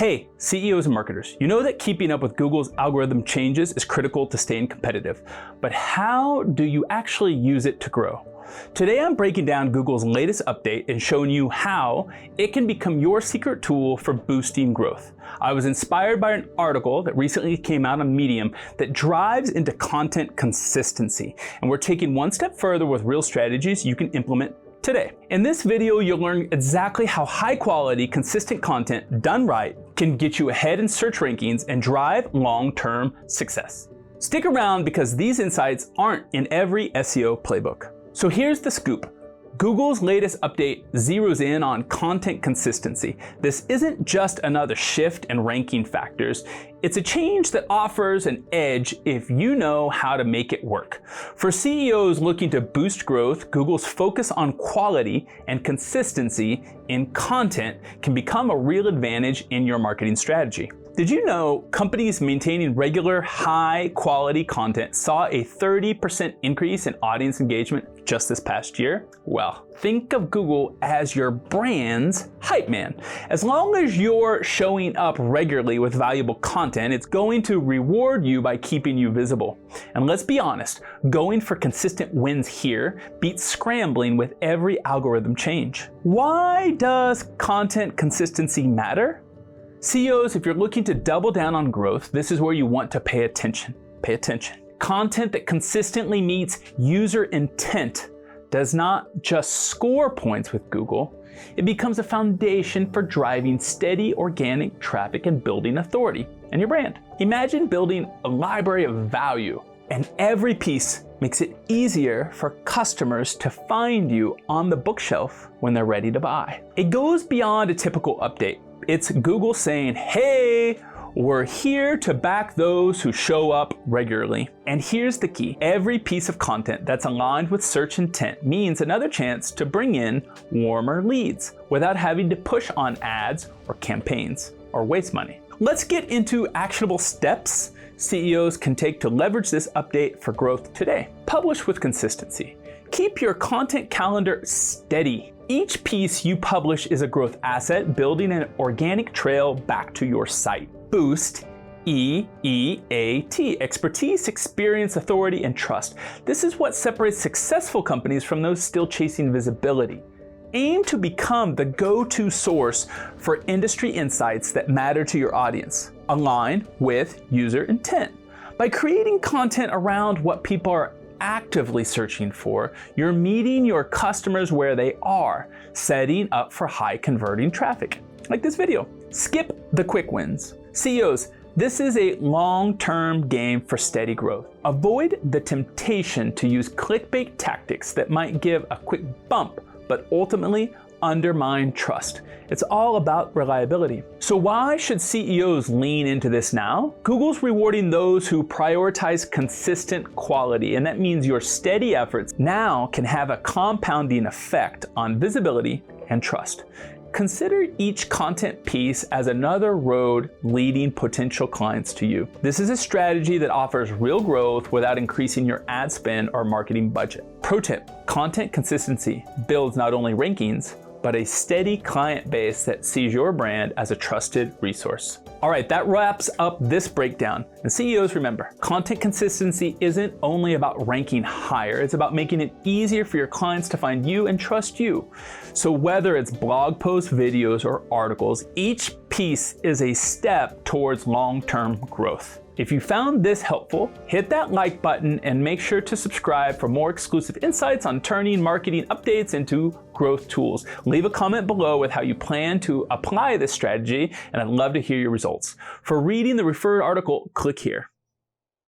Hey, CEOs and marketers, you know that keeping up with Google's algorithm changes is critical to staying competitive, but how do you actually use it to grow? Today I'm breaking down Google's latest update and showing you how it can become your secret tool for boosting growth. I was inspired by an article that recently came out on Medium that drives into content consistency, and we're taking one step further with real strategies you can implement today. In this video, you'll learn exactly how high quality, consistent content done right can get you ahead in search rankings and drive long-term success. Stick around because these insights aren't in every SEO playbook. So here's the scoop. Google's latest update zeroes in on content consistency. This isn't just another shift in ranking factors. It's a change that offers an edge if you know how to make it work. For CEOs looking to boost growth, Google's focus on quality and consistency in content can become a real advantage in your marketing strategy. Did you know companies maintaining regular, high-quality content saw a 30% increase in audience engagement just this past year? Well, think of Google as your brand's hype man. As long as you're showing up regularly with valuable content, it's going to reward you by keeping you visible. And let's be honest, going for consistent wins here beats scrambling with every algorithm change. Why does content consistency matter? CEOs, if you're looking to double down on growth, this is where you want to pay attention. Pay attention. Content that consistently meets user intent does not just score points with Google, it becomes a foundation for driving steady organic traffic and building authority and your brand. Imagine building a library of value, and every piece makes it easier for customers to find you on the bookshelf when they're ready to buy. It goes beyond a typical update. It's Google saying, hey, we're here to back those who show up regularly. And here's the key. Every piece of content that's aligned with search intent means another chance to bring in warmer leads without having to push on ads or campaigns or waste money. Let's get into actionable steps CEOs can take to leverage this update for growth today. Publish with consistency. Keep your content calendar steady. Each piece you publish is a growth asset, building an organic trail back to your site. Boost, E-E-A-T, expertise, experience, authority, and trust. This is what separates successful companies from those still chasing visibility. Aim to become the go-to source for industry insights that matter to your audience. Align with user intent. By creating content around what people are actively searching for, you're meeting your customers where they are, setting up for high converting traffic, like this video. Skip the quick wins. CEOs, this is a long-term game for steady growth. Avoid the temptation to use clickbait tactics that might give a quick bump, but ultimately undermine trust. It's all about reliability. So why should CEOs lean into this now? Google's rewarding those who prioritize consistent quality, and that means your steady efforts now can have a compounding effect on visibility and trust. Consider each content piece as another road leading potential clients to you. This is a strategy that offers real growth without increasing your ad spend or marketing budget. Pro tip, content consistency builds not only rankings, but a steady client base that sees your brand as a trusted resource. All right, that wraps up this breakdown. And CEOs, remember, content consistency isn't only about ranking higher, it's about making it easier for your clients to find you and trust you. So whether it's blog posts, videos, or articles, each piece is a step towards long-term growth. If you found this helpful, hit that like button and make sure to subscribe for more exclusive insights on turning marketing updates into growth tools. Leave a comment below with how you plan to apply this strategy, and I'd love to hear your results. For reading the referred article, click here.